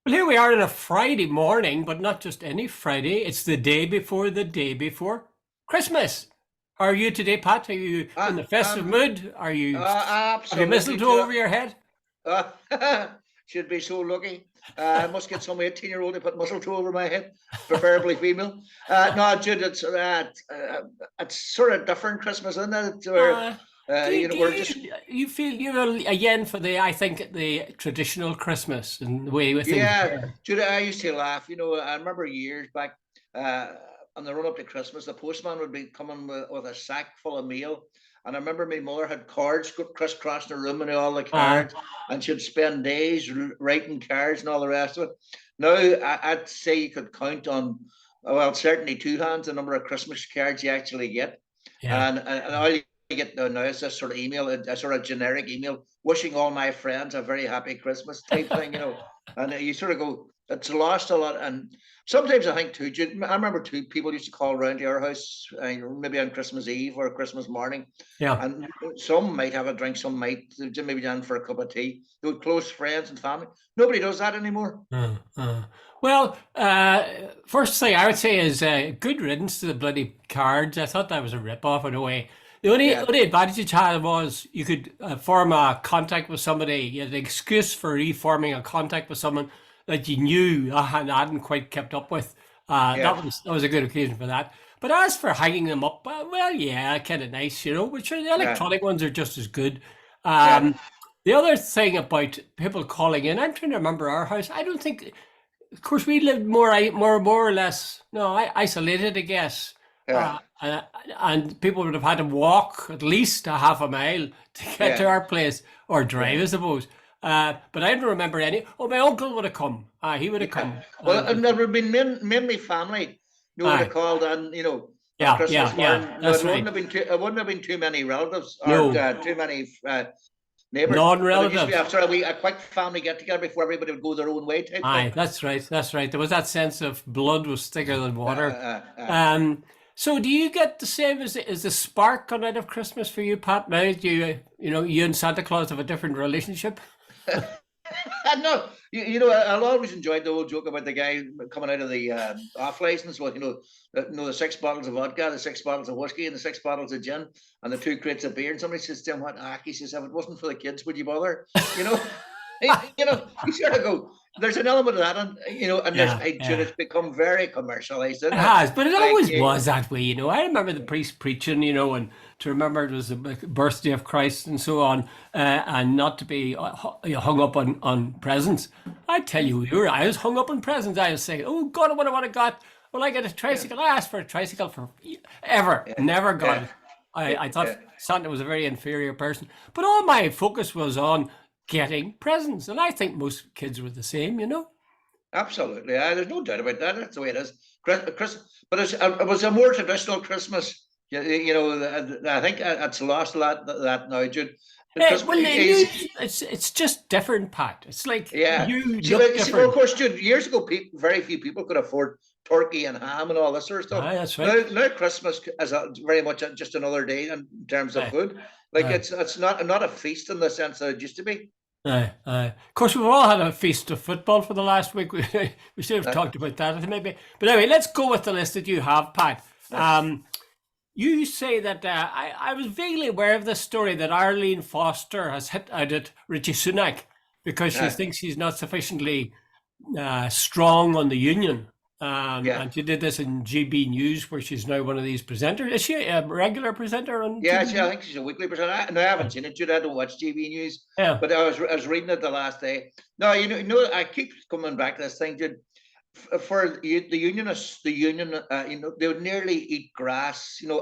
Well, here we are on a Friday morning, but not just any Friday. It's the day before Christmas. How are you today, Pat? Are you in Uh, the festive um, mood? Have you Absolutely. mistletoe over your head? Should be so lucky. I must get some 18-year-old to put mistletoe over my head, preferably female. No, Jude, it's sort of different Christmas, isn't it? Uh, do you, do We're just, you feel you're again for I think the traditional Christmas and the way things yeah, were? Jude, I used to laugh. I remember years back, uh, on the run up to Christmas, the postman would be coming with a sack full of mail. And I remember my mother had cards crisscrossing the room and all the Uh, cards, and she'd spend days writing cards and all the rest of it. Now, I'd say you could count on, well, certainly two hands the number of Christmas cards you actually get. yeah. And all you get now is this sort of email, a sort of generic email, wishing all my friends a very happy Christmas type thing. And you sort of go, it's lost a lot. And sometimes I think too, Jude, I remember two people used to call around to our house, maybe on Christmas Eve or Christmas morning, Yeah. and some might have a drink, some might maybe down for a cup of tea. They were close friends and family. Nobody does that anymore. Uh, uh. Well, first thing I would say is good riddance to the bloody cards. I thought that was a rip-off in a way. The only, Yeah, only advantage it had was you could form a contact with somebody. You had an excuse for reforming a contact with someone that you knew and hadn't quite kept up with. yeah, That was a good occasion for that. But as for hanging them up, well, yeah, kind of nice, But sure, the yeah, electronic ones are just as good. yeah. The other thing about people calling in, I'm trying to remember our house. I don't think, of course, we lived more or less, no, isolated, I guess. Yeah, And people would have had to walk at least a half a mile to get to yeah, our place or yeah, drive, I suppose. But I don't remember any. Oh, my uncle would have come. He would have yeah. come. Well, and there would have been mainly family. You would have Aye, called, and on yeah, Christmas yeah, yeah. morning. No, That's right. it wouldn't have been too many relatives or No, too many neighbors. But it used to be non-relatives. a quick family get together before everybody would go their own way type thing. Aye, that's right. That's right. There was that sense of blood was thicker than Uh, water. uh, uh, uh. So do you get the same as the spark gone out of Christmas for you, Pat? Now do you and Santa Claus have a different relationship? No, I'll always enjoy the old joke about the guy coming out of the off license with the 6 bottles of vodka, the 6 bottles of whiskey, and the 6 bottles of gin, and the 2 crates of beer. And somebody says to him, "What?" He says, "If it wasn't for the kids, would you bother?" You know, you sort of go. There's an element of that, and Yeah, it's yeah. become very commercialized, It isn't it? has, but it Like, always was that way. I remember the priest preaching, and to remember it was the birthday of Christ and so on, and not to be hung up on presents. I tell you, I was hung up on presents. I was saying, "Oh God, what I would have got? Well, I get a yeah, tricycle. I asked for a tricycle for ever, yeah, never got yeah, it. I thought yeah. Santa was a very inferior person, but all my focus was on getting presents, and I think most kids were the same. Absolutely. There's no doubt about that. That's the way it is. But it was a more traditional Christmas. I think it's lost a lot that now, Jude. Because Well, it's just different, Pat. It's like yeah. you See, look well, of different. course, Jude, years ago, very few people could afford turkey and ham and all this sort of stuff. Aye, that's right. Now Christmas is very much just another day in terms of Aye, food. Like aye, it's not a feast in the sense that it used to be. aye, aye. Of course, we've all had a feast of football for the last week. We should have Uh, talked about that, I think maybe. But anyway, let's go with the list that you have, Pat. uh, You say that I was vaguely aware of this story that Arlene Foster has hit out at Richie Sunak because she uh, thinks he's not sufficiently strong on the union. yeah. And she did this in GB News, where she's now one of these presenters. Is she a regular presenter on Yeah, GB see, I News? think she's a weekly person. No, I haven't seen it, Jude. I don't watch TV news, Yeah. but I was reading it the last day. No, I keep coming back to this thing, Jude. For the unionists, they would nearly eat grass. Hmm.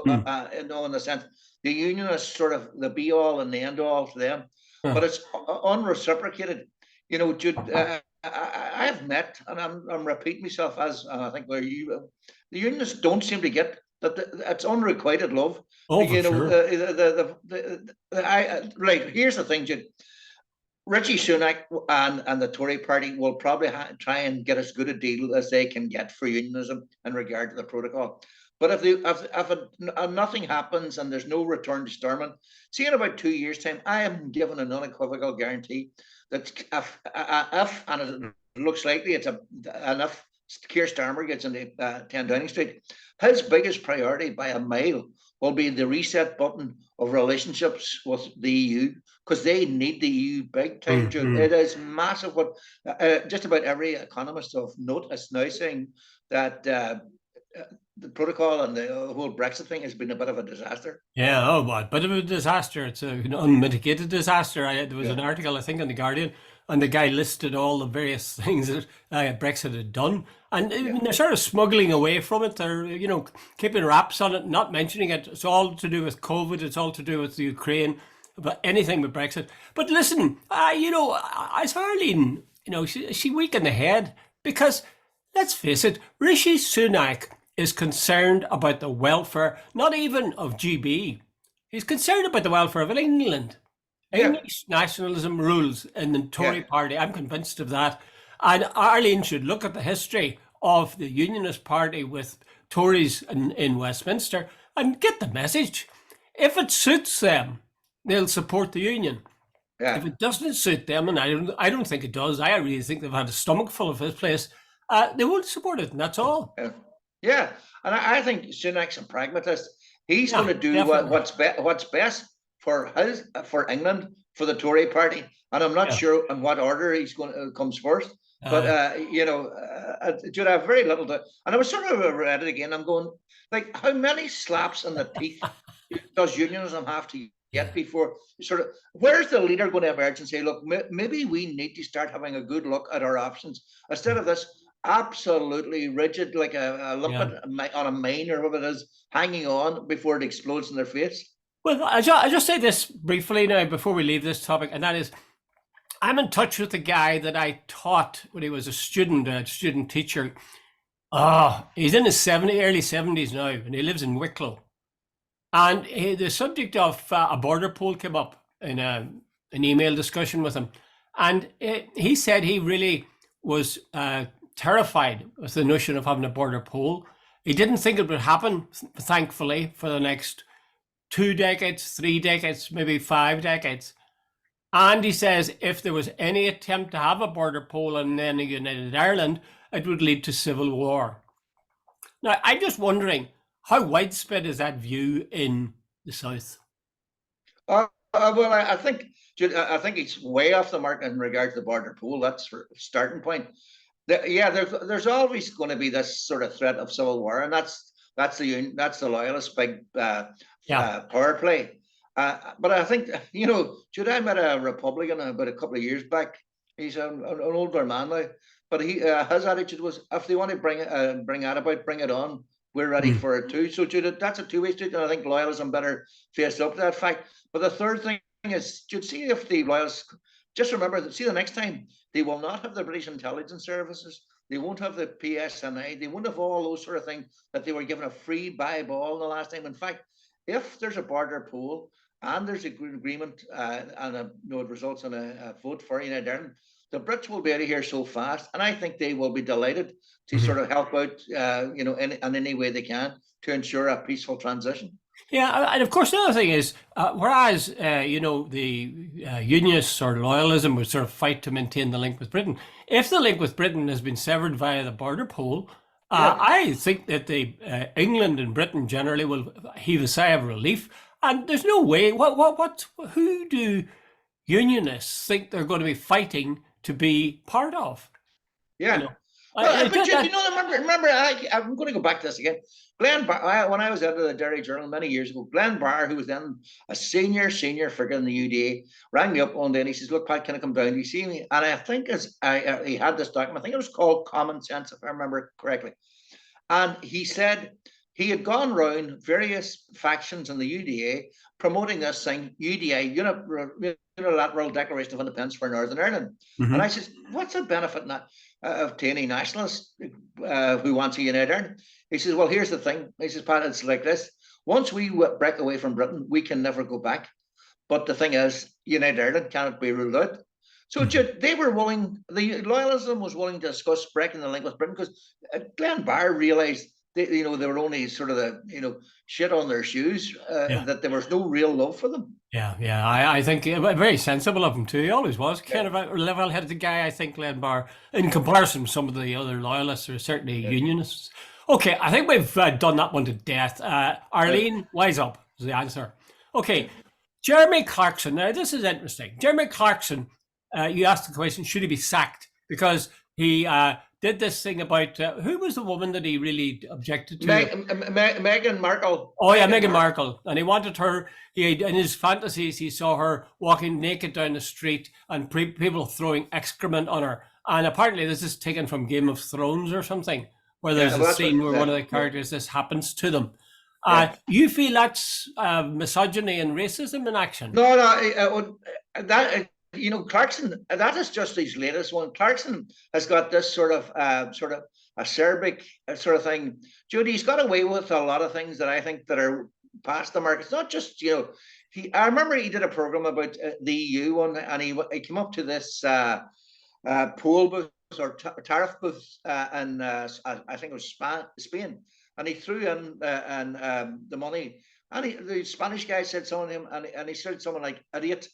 In the sense, the unionists sort of the be all and the end all to them, Huh. but it's unreciprocated. Jude, I have met, and I'm repeating myself and I think where the unionists don't seem to get that it's unrequited love. Oh, for sure. Right. Here's the thing, Jude. Richie Sunak and the Tory party will probably try and get as good a deal as they can get for unionism in regard to the protocol. But if nothing happens and there's no return to Sturman, see in about 2 years' time, I am given an unequivocal guarantee that if and it looks likely it's enough Keir Starmer gets into 10 Downing Street, his biggest priority by a mile will be the reset button of relationships with the EU, because they need the EU big time. It is massive. What just about every economist of note is now saying that the protocol and the whole Brexit thing has been a bit of a disaster. Yeah, oh, a bit of a disaster. It's an unmitigated disaster. There was an article, I think, in The Guardian, and the guy listed all the various things that Brexit had done. And they're sort of smuggling away from it. They're, keeping wraps on it, not mentioning it. It's all to do with COVID. It's all to do with the Ukraine, but anything with Brexit. But listen, I saw Arlene, she weak in the head because, let's face it, Rishi Sunak is concerned about the welfare, not even of GB. He's concerned about the welfare of England. English nationalism rules in the Tory party. I'm convinced of that. And Arlene should look at the history of the Unionist Party with Tories in Westminster and get the message. If it suits them, they'll support the Union. If it doesn't suit them, and I don't think it does, I really think they've had a stomach full of this place, they won't support it, and that's all. Yeah, and I think Sunak's a pragmatist. He's going to do what's best for England, for the Tory party, and I'm not sure in what order he's going to comes first. But Jude, I have very little to, and I was sort of read it again. I'm going, like, how many slaps in the teeth does unionism have to get before sort of, where's the leader going to emerge and say, look, maybe we need to start having a good look at our options instead of this absolutely rigid, like a liquid on a mine or whatever it is, hanging on before it explodes in their face. Well, I just say this briefly now before we leave this topic, and that is, I'm in touch with a guy that I taught when he was a student teacher. He's in his early 70s now, and he lives in Wicklow. And the subject of a border poll came up in an email discussion with him. And he said he really was terrified with the notion of having a border poll. He didn't think it would happen, thankfully, for the next 2 decades, 3 decades, maybe 5 decades. And he says if there was any attempt to have a border poll and then a united Ireland, it would lead to civil war. Now, I'm just wondering, how widespread is that view in the South? Well, I think it's way off the mark in regard to the border poll. That's for starting point. There's always going to be this sort of threat of civil war, and that's the loyalist big power play. But I think, Jude, I met a Republican about a couple of years back. He's an older man now, but his attitude was, if they want to bring that about, bring it on. We're ready for it too. So, Jude, that's a two-way street, and I think loyalism better face up to that fact. But the third thing is, Jude, see if the loyalists, just remember that, see, the next time they will not have the British intelligence services, they won't have the PSNI, they won't have all those sort of things that they were given a free by ball the last time. In fact, if there's a border poll and there's an agreement and it results in a vote for United Ireland, the Brits will be out of here so fast, and I think they will be delighted to sort of help out, in any way they can to ensure a peaceful transition. Yeah, and of course the other thing is, whereas the unionists or loyalism would sort of fight to maintain the link with Britain, if the link with Britain has been severed via the border poll, I think that England and Britain generally will heave a sigh of relief. And there's no way. Who do unionists think they're going to be fighting to be part of? Yeah. Remember, I'm going to go back to this again. Glenn Barr, when I was editor of the Derry Journal many years ago, Glenn Barr, who was then a senior figure in the UDA, rang me up one day and he says, look, Pat, can I come down? Do you see me? And I think he had this document, I think it was called Common Sense, if I remember correctly. And he said he had gone around various factions in the UDA promoting this thing, UDA, Unilateral Declaration of Independence for Northern Ireland. And I said, what's the benefit in that of to any nationalist who wants a United Ireland? He says, well, here's the thing. He says, Pat, it's like this. Once we break away from Britain, we can never go back. But the thing is, United Ireland cannot be ruled out. So they were willing, the loyalism was willing to discuss breaking the link with Britain because Glenn Barr realised they were only sort of shit on their shoes, that there was no real love for them. Yeah. I think very sensible of him too. He always was kind of a level-headed guy. I think Bar, in comparison to some of the other loyalists or certainly unionists. Okay, I think we've done that one to death. Arlene, wise up is the answer. Okay, Jeremy Clarkson. Now this is interesting. Jeremy Clarkson. You asked the question: should he be sacked because he did this thing about who was the woman that he really objected to? Meghan Markle. Oh yeah, Meghan Markle, and he wanted her. In his fantasies, he saw her walking naked down the street and people throwing excrement on her. And apparently, this is taken from Game of Thrones or something, where there's a scene where one of the characters this happens to them. You feel that's misogyny and racism in action? No, that. Clarkson, that is just his latest one. Clarkson has got this sort of acerbic sort of thing. Judy, he's got away with a lot of things that I think that are past the mark. It's not just, I remember he did a program about the EU and he came up to this poll booth or tariff booth and I think it was Spain, and he threw in the money, and the Spanish guy said something to him, and he said something like idiot,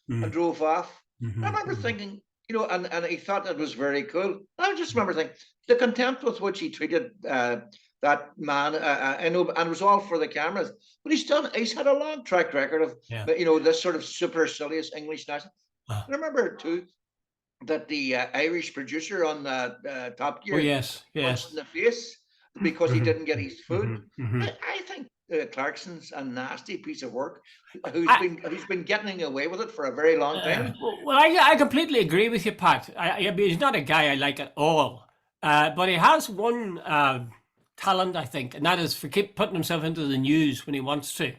and drove off. I remember thinking, and he thought that was very cool. I just remember thinking the contempt with which he treated that man, and it was all for the cameras. But he's had a long track record of, this sort of supercilious English national. I remember too that the Irish producer on Top Gear, yes, punched in the face because he didn't get his food. I think Clarkson's a nasty piece of work who's been getting away with it for a very long time. Well, I completely agree with you, Pat. He's not a guy I like at all, but he has one talent, I think, and that is for keep putting himself into the news when he wants to,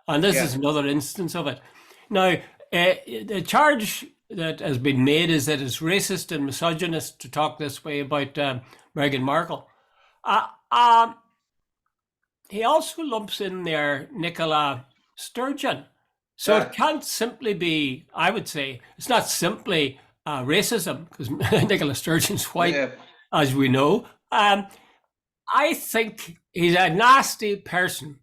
and this is another instance of it. Now, the charge that has been made is that it's racist and misogynist to talk this way about Meghan Markle. He also lumps in there Nicola Sturgeon. So it can't simply be, I would say, it's not simply racism, because Nicola Sturgeon's white, as we know. I think he's a nasty person,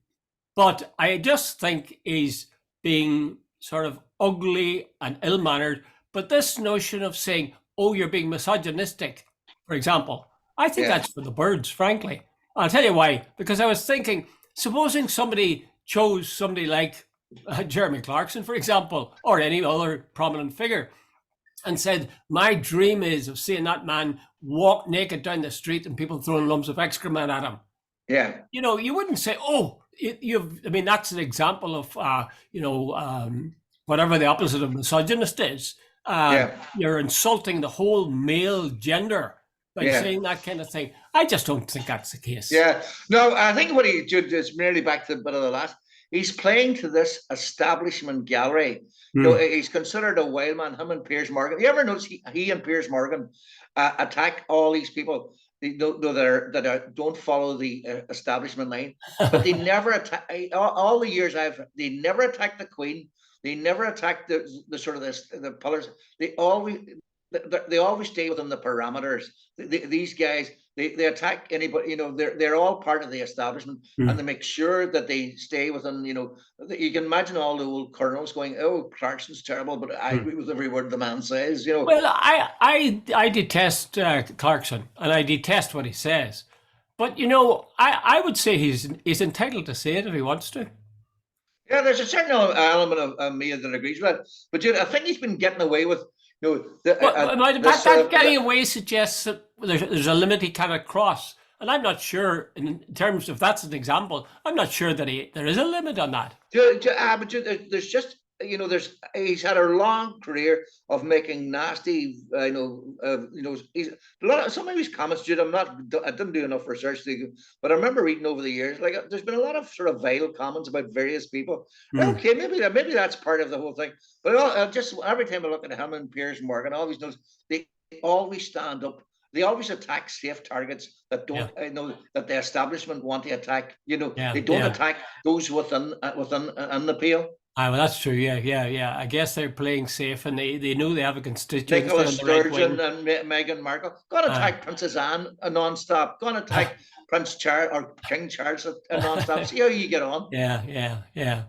but I just think he's being sort of ugly and ill-mannered. But this notion of saying, oh, you're being misogynistic, for example, I think that's for the birds, frankly. I'll tell you why. Because I was thinking, supposing somebody chose somebody like Jeremy Clarkson, for example, or any other prominent figure, and said, my dream is of seeing that man walk naked down the street and people throwing lumps of excrement at him. Yeah. You wouldn't say, oh, that's an example of, whatever the opposite of misogynist is. You're insulting the whole male gender by saying that kind of thing. I just don't think that's the case. Yeah. No, I think what he did is merely back to a bit of the last. He's playing to this establishment gallery. He's considered a wild man, him and Piers Morgan. You ever notice he and Piers Morgan attack all these people that don't follow the establishment line, but they never attack. All the years they never attack the Queen. They never attack the sort of the pillars. They always stay within the parameters. These guys, they attack anybody. They're all part of the establishment, and they make sure that they stay within. You can imagine all the old colonels going, "Oh, Clarkson's terrible," but I agree with every word the man says. Well, I detest Clarkson, and I detest what he says, but I would say he's entitled to say it if he wants to. Yeah, there's a certain element of me that agrees with it, but I think he's been getting away with. That getting away suggests that there's a limit he cannot cross, and I'm not sure in terms of that's an example. I'm not sure that there is a limit on that. But there's just he's had a long career of making nasty. He's a lot of some of his comments. Jude, I didn't do enough research but I remember reading over the years. Like there's been a lot of sort of vile comments about various people. Okay, maybe that's part of the whole thing. But just every time I look at him and Piers Morgan, always knows they always stand up. They always attack safe targets that don't that the establishment want to attack. They don't attack those within the pale. Well, that's true. Yeah. I guess they're playing safe, and they know they have a constituency Nicola on the right Sturgeon wing. and Meghan Markle. Going to Uh, attack Princess Anne a non-stop. Going to attack Prince Charles or King Charles a non-stop. See how you get on. yeah.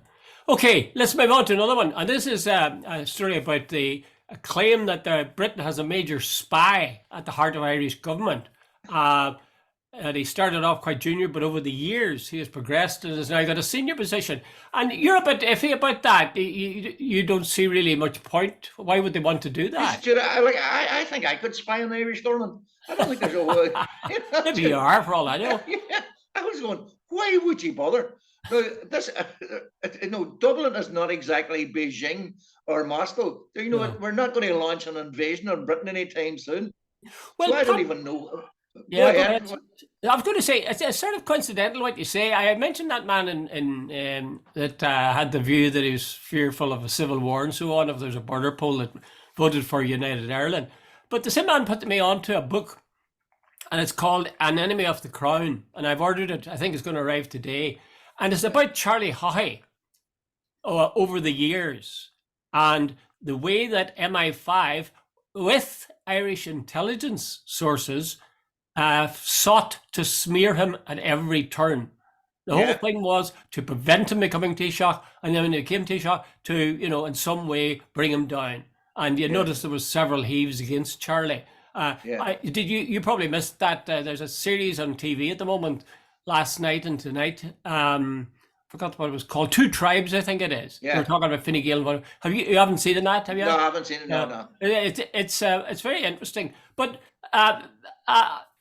Okay, let's move on to another one. And this is a story about the claim that Britain has a major spy at the heart of Irish government. Uh, and he started off quite junior, but over the years he has progressed and has now got a senior position. And you're a bit iffy about that. You don't see really much point. Why would they want to do that? I think I could spy on the Irish government. I don't think there's a way. Maybe you are, for all I know. Yeah, I was going, why would you bother? No, Dublin is not exactly Beijing or Moscow. No. We're not going to launch an invasion on Britain anytime soon. Well, So I don't even know. Go yeah, go ahead. ahead. I was going to say it's sort of coincidental what you say. I mentioned that man in that had the view that he was fearful of a civil war and so on if there's a border poll that voted for United Ireland. But the same man put me onto a book, and it's called An Enemy of the Crown, and I've ordered it. I think it's going to arrive today, and it's about Charlie Haughey over the years and the way that MI5 with Irish intelligence sources sought to smear him at every turn. The whole thing was to prevent him becoming Taoiseach, and then when he became Taoiseach, to, in some way bring him down. And you notice there was several heaves against Charlie. You probably missed that. There's a series on TV at the moment, last night and tonight. Forgot what it was called. Two Tribes, I think it is. Yeah. We're talking about Fine Gael. You haven't seen that, have you? No, I haven't seen it. No. It's very interesting, but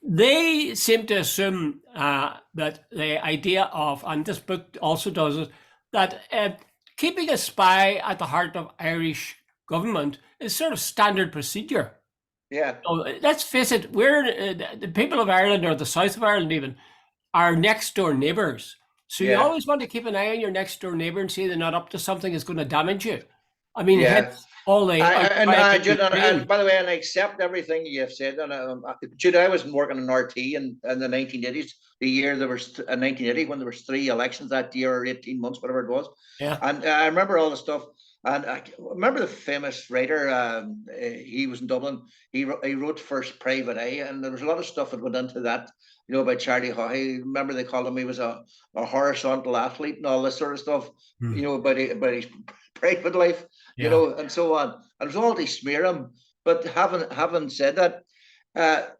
they seem to assume that the idea of, and this book also does it, that keeping a spy at the heart of Irish government is sort of standard procedure. Yeah. So let's face it, we're the people of Ireland, or the south of Ireland even, are next door neighbours. So you always want to keep an eye on your next door neighbour and see they're not up to something that's going to damage you. I mean, all the and by the way, and I accept everything you've said. And Jude, I was working in RT in the 1980s, the year there was 1980 when there was 3 elections that year, or 18 months, whatever it was. Yeah. And I remember all the stuff. And I remember the famous writer. He was in Dublin. He wrote First Private Eye, and there was a lot of stuff that went into that. About Charlie Haughey. Remember they called him, he was a horizontal athlete and all this sort of stuff. About his private life. And so on. And it was all to smear him. But having said that,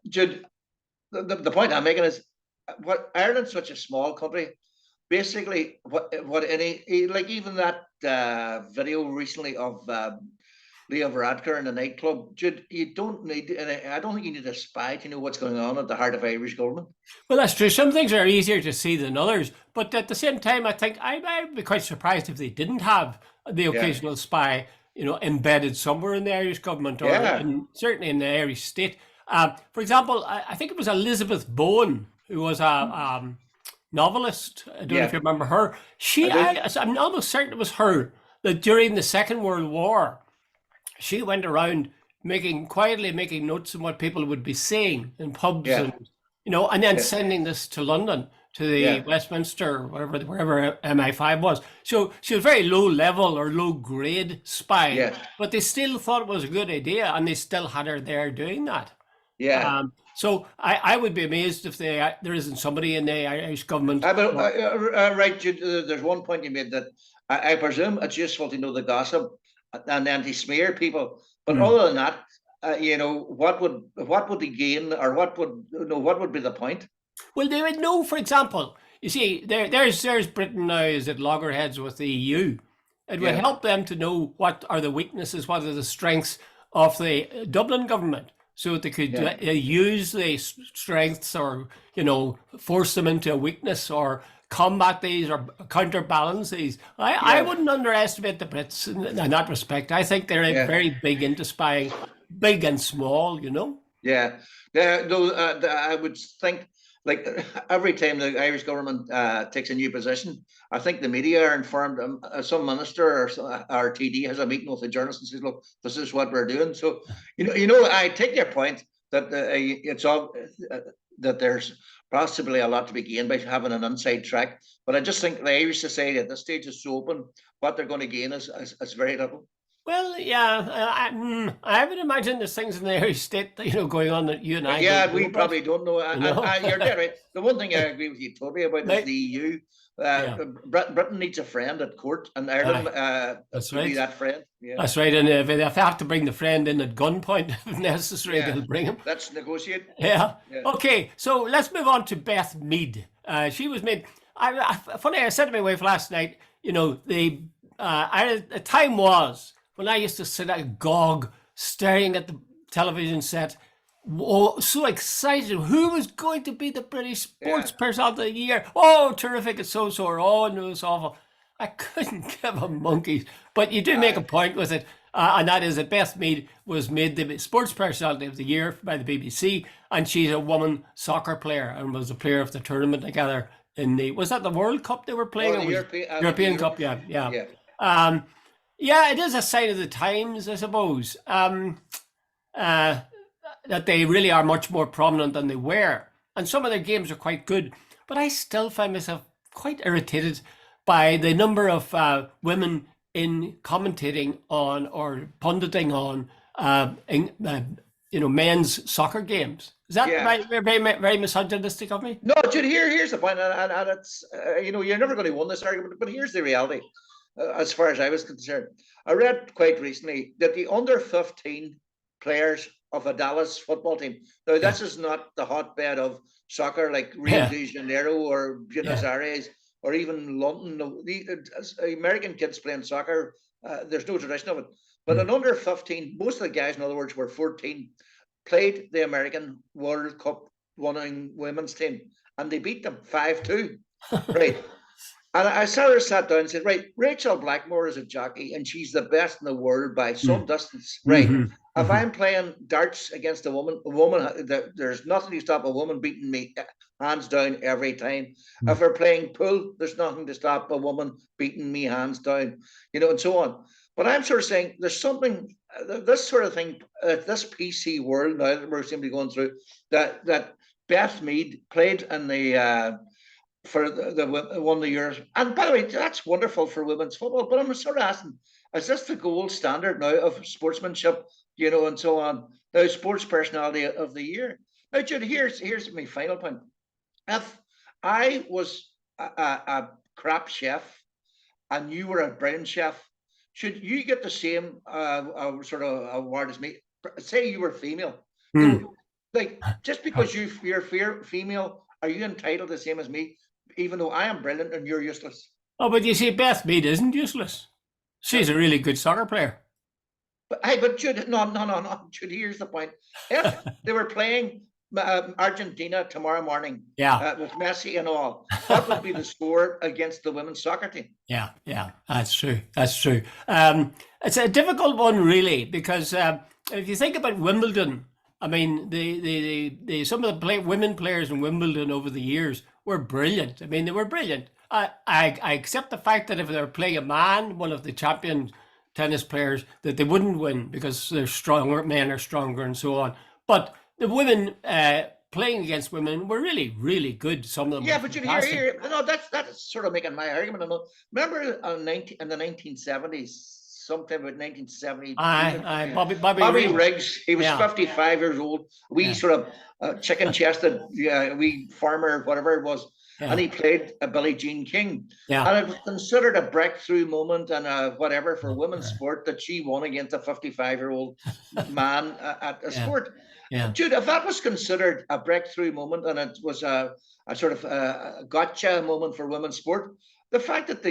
Jude, the point I'm making is, what Ireland's such a small country. Basically, what any, like even that video recently of Leo Varadkar in the nightclub, Jude, you don't need, I don't think you need a spy to know what's going on at the heart of Irish government. Well, that's true. Some things are easier to see than others. But at the same time, I think I'd be quite surprised if they didn't have the occasional spy, embedded somewhere in the Irish government, or certainly in the Irish state. For example, I think it was Elizabeth Bowen, who was a novelist. I don't know if you remember her. I'm almost certain it was her that during the Second World War, she went around quietly making notes on what people would be saying in pubs, and then sending this to London, to the Westminster, wherever MI5 was. So she was very low level or low grade spy, but they still thought it was a good idea, and they still had her there doing that. Yeah. So I would be amazed if there isn't somebody in the Irish government. Right, there's one point you made that I presume it's useful to know the gossip and then to smear people. But other than that, what would they gain, or what would be the point? Well, they would know, for example, you see, there's Britain now is at loggerheads with the EU. It would help them to know what are the weaknesses, what are the strengths of the Dublin government, so that they could use the strengths, or force them into a weakness, or combat these, or counterbalance these. I wouldn't underestimate the Brits in that respect. I think they're very big into spying, big and small. Yeah. I would think, like, every time the Irish government takes a new position, I think the media are informed. Some minister or TD has a meeting with the journalists and says, "Look, this is what we're doing." So, I take your point that it's all that there's possibly a lot to be gained by having an inside track. But I just think the Irish society at this stage is so open. What they're going to gain is very little. Well, yeah, I would imagine there's things in the Irish state, going on that you and I don't know we about, probably don't know. You're dead right. The one thing I agree with you totally about is the EU. Britain needs a friend at court, and Ireland that's would right. be that friend. Yeah. That's right. And if they have to bring the friend in at gunpoint, if necessary, they'll bring him. Let's negotiate. Yeah. Okay, so let's move on to Beth Mead. She was made. Funny, I said to my wife last night, the time was when I used to sit agog staring at the television set, so excited. Who was going to be the British sports person of the year? Oh, terrific. It's so. Oh, no, it's awful. I couldn't give a monkey's. But you do make a point with it. And that is that Beth Mead was made the sports personality of the year by the BBC. And she's a woman soccer player and was a player of the tournament together in was that the World Cup they were playing? Oh, the European Cup, yeah. It is a sign of the times, I suppose, that they really are much more prominent than they were. And some of their games are quite good. But I still find myself quite irritated by the number of women in commentating on or punditing on, men's soccer games. Is that very misogynistic of me? No, Jude, here's the point. And it's, you're never going to win this argument, but here's the reality. As far as I was concerned, I read quite recently that the under 15 players of a Dallas football team. Now, this is not the hotbed of soccer like Rio de Janeiro or Buenos Aires or even London. No, the American kids playing soccer, there's no tradition of it. But an under 15, most of the guys, in other words, were 14, played the American World Cup winning women's team, and they beat them 5-2. Right. And I sat down and said, right, Rachel Blackmore is a jockey and she's the best in the world by some distance. Right. If I'm playing darts against a woman, there's nothing to stop a woman beating me hands down every time. If we're playing pool, there's nothing to stop a woman beating me hands down, and so on. But I'm sort of saying there's something, this sort of thing, this PC world now that we're simply going through, that Beth Mead played in the for the one of the years. And by the way, that's wonderful for women's football. But I'm sort of asking, is this the gold standard now of sportsmanship, and so on? Now, sports personality of the year. Now, Jude, here's my final point. If I was a crap chef and you were a brilliant chef, should you get the same sort of award as me? Say you were female. Like, just because you're female, are you entitled the same as me? Even though I am brilliant and you're useless. Oh, but you see, Beth Mead isn't useless. She's a really good soccer player. But Jude, no. Jude, here's the point. If they were playing Argentina tomorrow morning, with Messi and all, what would be the score against the women's soccer team? Yeah, that's true. It's a difficult one, really, because if you think about Wimbledon, I mean, the some of the women players in Wimbledon over the years were brilliant. I mean, they were brilliant. I accept the fact that if they were playing a man, one of the champion tennis players, that they wouldn't win because they're stronger, men are stronger and so on. But the women playing against women were really, really good. Some of them. Yeah, but that's sort of making my argument. Remember in the 1970s, sometime about 1970. Bobby Riggs. He was 55 years old. We sort of chicken-chested, wee farmer, whatever it was. And he played a Billie Jean King. And it was considered a breakthrough moment and whatever for women's sport that she won against a 55-year-old man at a sport. Jude, if that was considered a breakthrough moment and it was a sort of a gotcha moment for women's sport, the fact that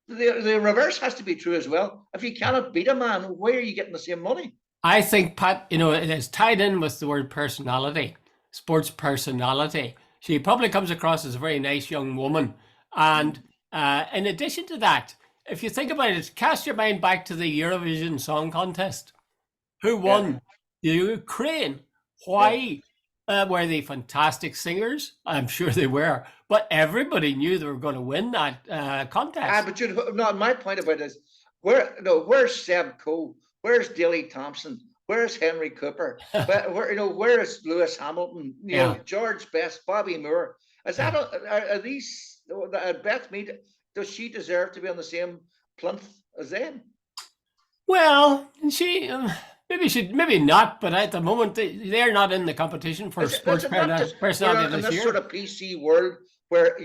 the reverse has to be true as well. If you cannot beat a man, where are you getting the same money? I think, Pat, it is tied in with the word personality, sports personality. She probably comes across as a very nice young woman. And in addition to that, if you think about it, cast your mind back to the Eurovision Song Contest. Who won? The Ukraine. Why? Were they fantastic singers? I'm sure they were. But everybody knew they were going to win that contest. But my point about it is, where's Seb Coe? Where's Daley Thompson? Where's Henry Cooper? Where is Lewis Hamilton? George Best, Bobby Moore. Is that are these Beth Mead? Does she deserve to be on the same plinth as them? Well, maybe not, but at the moment they're not in the competition for sports personality in this year. Sort of PC world where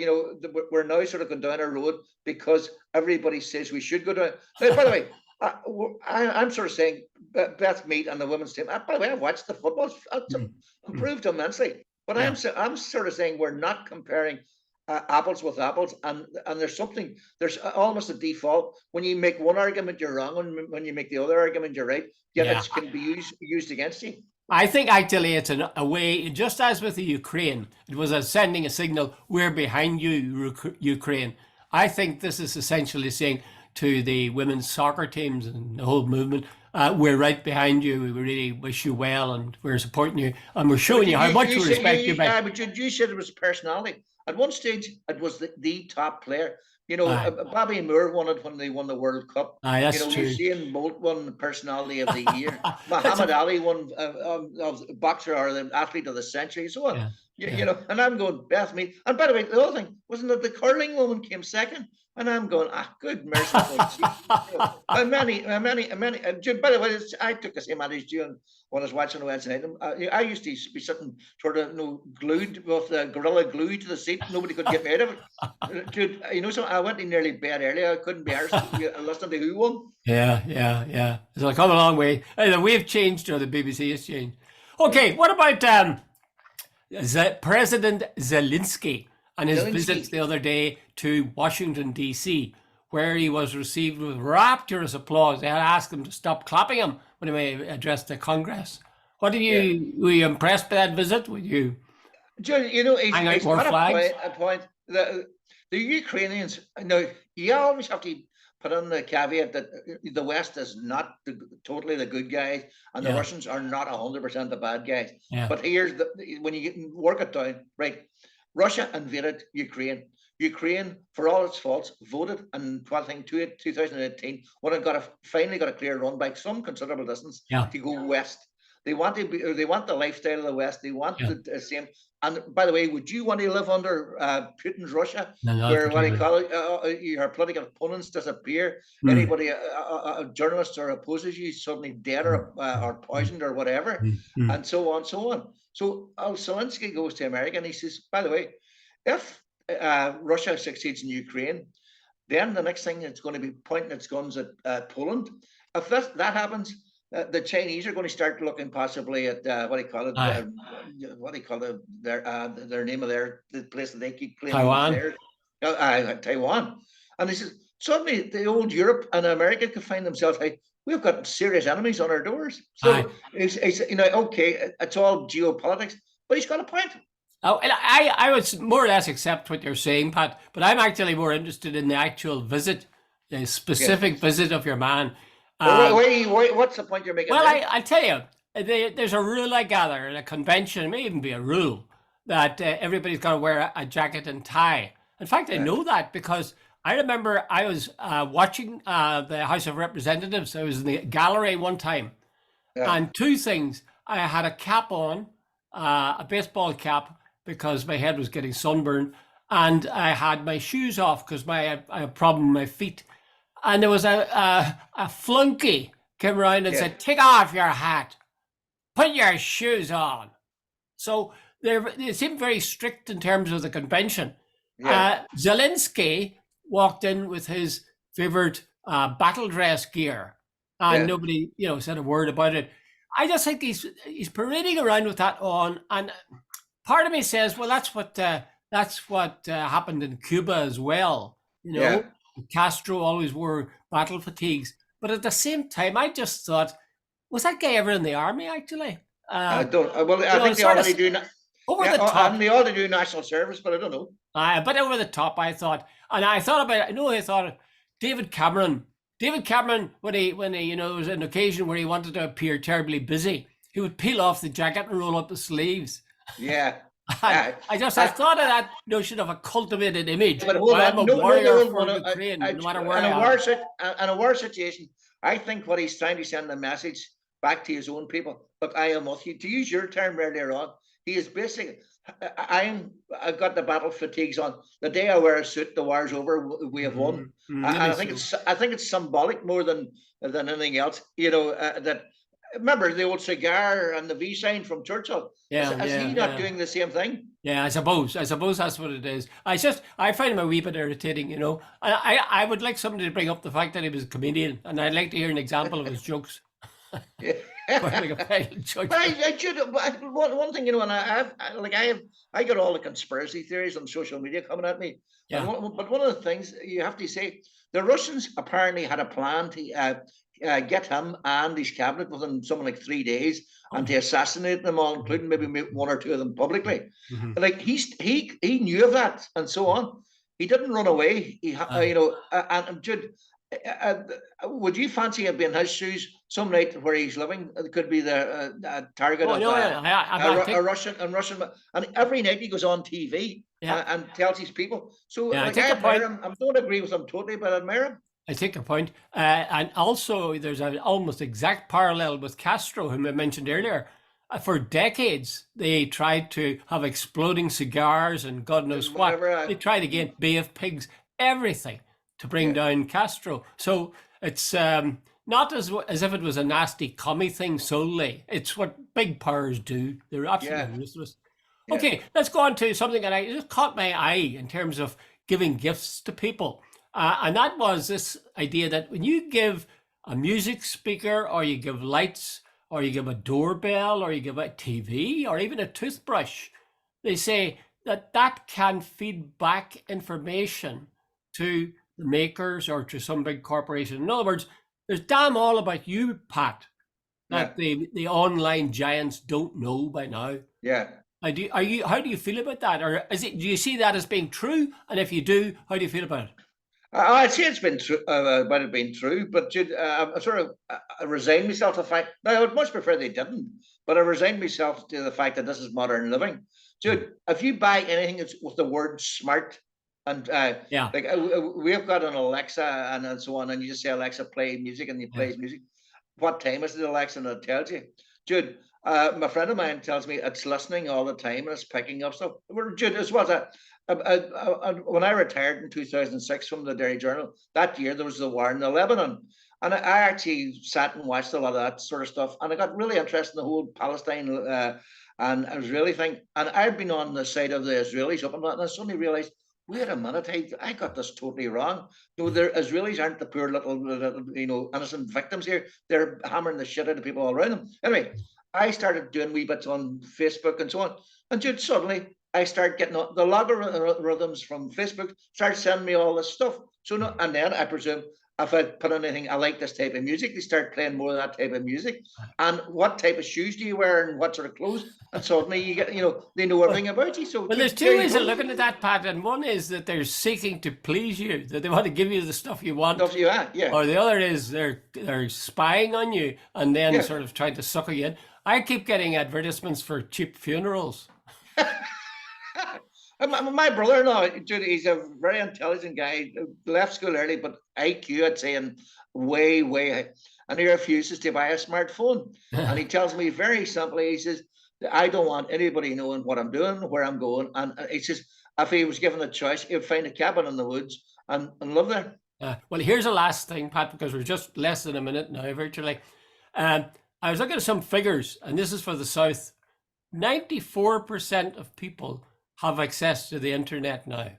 we're now sort of going down a road because everybody says we should go down. By the way, I'm sort of saying Beth Mead and the women's team. By the way, I've watched the football; it's improved immensely. But I'm sort of saying we're not comparing apples with apples, and there's almost a default when you make one argument you're wrong, and when you make the other argument you're right. Yet it can be used against you. I think actually it's a way, just as with the Ukraine, it was sending a signal, we're behind you, Ukraine. I think this is essentially saying to the women's soccer teams and the whole movement, we're right behind you. We really wish you well, and we're supporting you, and we're showing you how much we respect you. But you said it was personality. At one stage, it was the top player. Bobby Moore won it when they won the World Cup. That's true. Usain Bolt won Personality of the Year. Muhammad Ali won of boxer or the athlete of the century. So on. And I'm going, Beth Mead. And by the way, the other thing wasn't that the curling woman came second. And I'm going, good merciful. Many. By the way, I took the same attitude when I was watching the Wednesday night. I used to be sitting sort of glued with gorilla glue to the seat. Nobody could get me out of it. Dude, so I went in nearly bed early. I couldn't be arsed listening to who won. Yeah. So I've come a long way. Either we've changed or the BBC has changed. Okay, what about President Zelensky and his visits the other day to Washington, D.C., where he was received with rapturous applause? They had asked him to stop clapping him when he addressed the Congress. Were you impressed by that visit? Would you hang out more flags? A point. The Ukrainians, you always have to put on the caveat that the West is not totally the good guys, and the Russians are not 100% the bad guys. Yeah. But here's when you work it down, right? Russia invaded Ukraine. Ukraine, for all its faults, voted in 2018 when it finally got a clear run by some considerable distance to go west. They want the lifestyle of the West. They want the same. And by the way, would you want to live under Putin's Russia, where what do you call it? Your political opponents disappear. Anybody, journalists or opposes you, suddenly dead or poisoned or whatever, and so on, so on. So Zelensky goes to America and he says, by the way, if Russia succeeds in Ukraine, then the next thing it's going to be pointing its guns at Poland. If that happens, the Chinese are going to start looking possibly at what do you call it? Their name of the place that they keep claiming. Taiwan. And he says suddenly the old Europe and America could find themselves like, we've got serious enemies on our doors. So it's okay, it's all geopolitics, but he's got a point. Oh, and I would more or less accept what you're saying, Pat, but I'm actually more interested in the actual visit, the specific visit of your man. What's the point you're making? Well, I'll tell you, there's a rule I gather, in a convention, it may even be a rule, that everybody's got to wear a jacket and tie. In fact, I know that because I remember I was watching the House of Representatives. I was in the gallery one time, and two things. I had a cap on, a baseball cap, because my head was getting sunburned, and I had my shoes off because I had a problem with my feet. And there was a flunky came around and said, take off your hat, put your shoes on. So they seemed very strict in terms of the convention. Zelensky walked in with his favorite battle dress gear, and nobody, said a word about it. I just think he's parading around with that on, and part of me says, well, that's what happened in Cuba as well. Castro always wore battle fatigues, but at the same time, I just thought, was that guy ever in the army? Actually, I don't. Well, I think they already do. Over the top, and they ought to do national service, but I don't know. But over the top, I thought, and I thought about it. I thought of David Cameron. David Cameron, when he, it was an occasion where he wanted to appear terribly busy, he would peel off the jacket and roll up the sleeves. Yeah. I thought of that notion of a cultivated image. But hold on, I'm a warrior for Ukraine, no matter where I am. In a war situation, I think what he's trying to send the message back to his own people. Look, I am with you. To use your term earlier on, he is basically. I've got the battle fatigues on. The day I wear a suit, the war's over. We have won. I think it's symbolic more than anything else. That. Remember the old cigar and the V sign from Churchill. Is he not doing the same thing? Yeah, I suppose that's what it is. I find him a wee bit irritating, I would like somebody to bring up the fact that he was a comedian, and I'd like to hear an example of his jokes. Yeah. One thing, and I got all the conspiracy theories on social media coming at me. Yeah. But one of the things you have to say, the Russians apparently had a plan to get him and his cabinet within something like 3 days, and to assassinate them all, including maybe one or two of them publicly. Like he knew of that and so on. He didn't run away. And Jude, would you fancy being in his shoes some night where he's living? It could be the target of a Russian, and every night he goes on TV and tells his people. So I admire him. I don't agree with him totally, but I admire him. I take a point. And also there's an almost exact parallel with Castro, whom I mentioned earlier. For decades, they tried to have exploding cigars and God knows what. They tried again, Bay of Pigs, everything to bring down Castro. So it's not as if it was a nasty commie thing solely. It's what big powers do. They're absolutely ruthless. Yeah. Okay, let's go on to something that just caught my eye in terms of giving gifts to people. And that was this idea that when you give a music speaker, or you give lights, or you give a doorbell, or you give a TV, or even a toothbrush, they say that can feed back information to the makers or to some big corporation. In other words, there's damn all about you, Pat, that the online giants don't know by now. Yeah. How do you feel about that? Or do you see that as being true? And if you do, how do you feel about it? I'd say it's been true, about it being true, but I sort of resigned myself to the fact. Now, I would much prefer they didn't, but I resigned myself to the fact that this is modern living. Jude, if you buy anything that's with the word smart, and like we've got an Alexa and so on, and you just say, Alexa, play music, and it plays music. What time is it, Alexa? And it tells you. Jude, my friend of mine tells me it's listening all the time and it's picking up stuff. Jude, as well as when I retired in 2006 from the Dairy Journal, that year there was the war in Lebanon, and I actually sat and watched a lot of that sort of stuff, and I got really interested in the whole Palestine, and I was really thinking, and I'd been on the side of the Israelis up and that, and I suddenly realized, wait a minute, I got this totally wrong. The Israelis aren't the poor little innocent victims here. They're hammering the shit out of people all around them. Anyway, I started doing wee bits on Facebook and so on, and Jude, suddenly I start getting the logarithms from Facebook start sending me all this stuff. So and then I presume if I put anything, I like this type of music, they start playing more of that type of music. And what type of shoes do you wear and what sort of clothes? And suddenly you get, they know everything about you. So there's two ways of looking at that, Pat. And one is that they're seeking to please you, that they want to give you the stuff you want. Stuff you want, yeah. Or the other is they're spying on you and then sort of trying to sucker you in. I keep getting advertisements for cheap funerals. My brother-in-law, he's a very intelligent guy, left school early, but IQ, I'd say, and way, way high. And he refuses to buy a smartphone. And he tells me very simply, he says, I don't want anybody knowing what I'm doing, where I'm going. And he says, if he was given a choice, he would find a cabin in the woods and live there. Well, here's the last thing, Pat, because we're just less than a minute now, virtually. I was looking at some figures, and this is for the South. 94% of people have access to the internet now.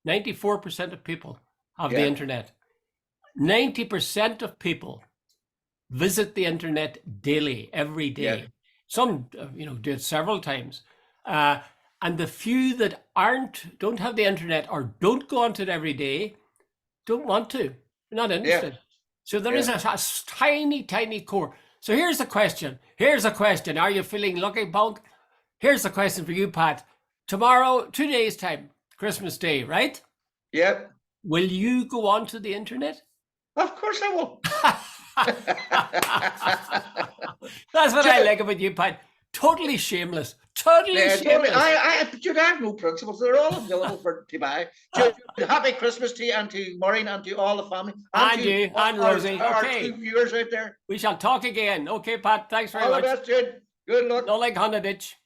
94% of people have the internet. 90% of people visit the internet daily, every day. Yeah. Some, do it several times. And the few that don't have the internet or don't go onto it every day, don't want to. They're not interested. Yeah. So there is a tiny, tiny core. So here's the question. Are you feeling lucky, punk? Here's the question for you, Pat. Tomorrow, 2 days' time, Christmas Day, right? Yep. Will you go onto the internet? Of course I will. That's what I like about you, Pat. Totally shameless. Totally Yeah, shameless. totally. Jude, I have no principles. They're all available to buy. Jude, happy Christmas to you and to Maureen and to all the family. And to you and Rosie. our Okay. 2 viewers out there. We shall talk again. Okay, Pat. Thanks very All much. the best, Jude. Good luck. Not like Honda Ditch.